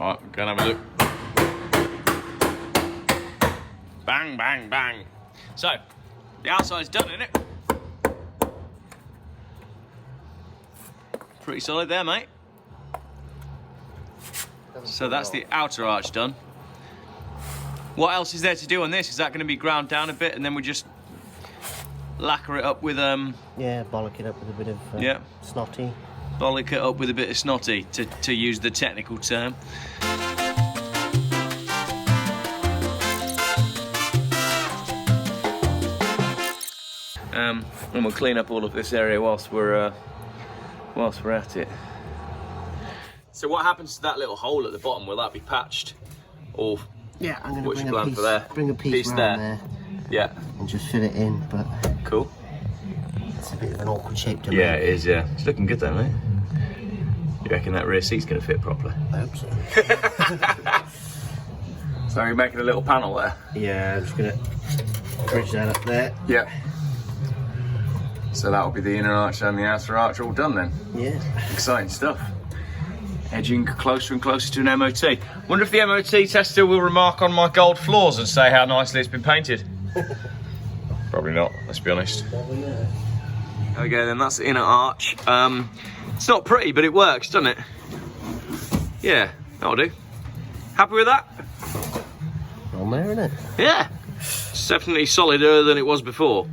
Alright, go and have a look. Bang, bang, bang. So, the outside's done, isn't it? Pretty solid there, mate. So that's the outer arch done. What else is there to do on this? Is that going to be ground down a bit and then we just lacquer it up with yeah, bollock it up with a bit of snotty. Bollock it up with a bit of snotty, to use the technical term. And we'll clean up all of this area whilst we're at it. So what happens to that little hole at the bottom? Will that be patched? Or yeah, I'm going to bring a piece around there. Yeah. And just fit it in, but cool. It's a bit of an awkward shape to make. Yeah, it is, yeah. It's looking good though, mate. You reckon that rear seat's going to fit properly? I hope so. So you're making a little panel there? Yeah, I'm just going to bridge that up there. Yeah. So that'll be the inner arch and the outer arch all done then? Yeah. Exciting stuff. Edging closer and closer to an MOT. Wonder if the MOT tester will remark on my gold floors and say how nicely it's been painted. Probably not, let's be honest. Probably not. There we go then, that's the inner arch. It's not pretty, but it works, doesn't it? Yeah, that'll do. Happy with that? On there, isn't it? Yeah. It's definitely solider than it was before.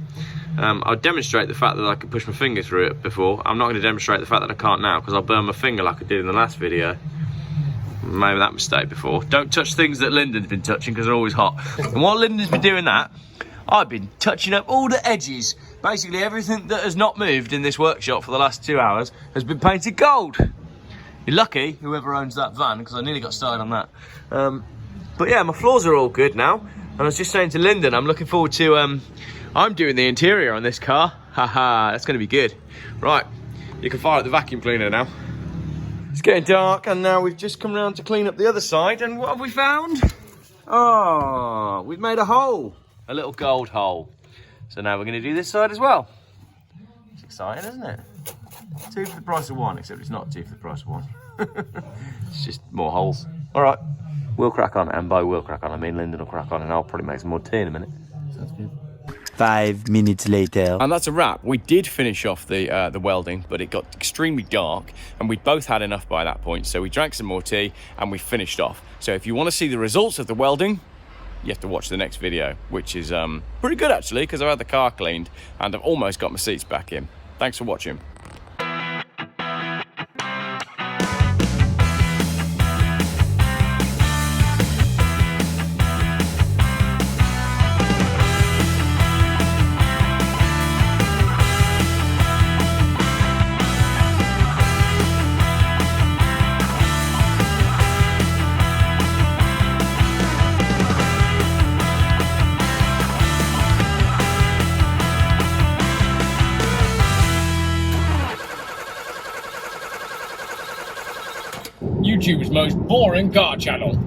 I'll demonstrate the fact that I could push my finger through it before. I'm not going to demonstrate the fact that I can't now because I'll burn my finger like I did in the last video. Made that mistake before. Don't touch things that Lyndon's been touching because they're always hot. And while Lyndon's been doing that, I've been touching up all the edges. Basically everything that has not moved in this workshop for the last 2 hours has been painted gold. You're lucky, whoever owns that van, because I nearly got started on that. But yeah, my floors are all good now. And I was just saying to Lyndon, I'm looking forward to... I'm doing the interior on this car. Haha, that's going to be good. Right, you can fire up the vacuum cleaner now. It's getting dark and now we've just come around to clean up the other side. And what have we found? Oh, we've made a hole. A little gold hole. So now we're going to do this side as well. It's exciting, isn't it? 2 for the price of 1, except it's not 2 for the price of 1. It's just more holes. All right, we'll crack on. And by we'll crack on, I mean Lyndon will crack on and I'll probably make some more tea in a minute. Sounds good. 5 minutes later. And that's a wrap. We did finish off the welding, but it got extremely dark and we both had enough by that point. So we drank some more tea and we finished off. So if you want to see the results of the welding, you have to watch the next video, which is pretty good actually, because I've had the car cleaned and I've almost got my seats back in. Thanks for watching. YouTube's most boring car channel.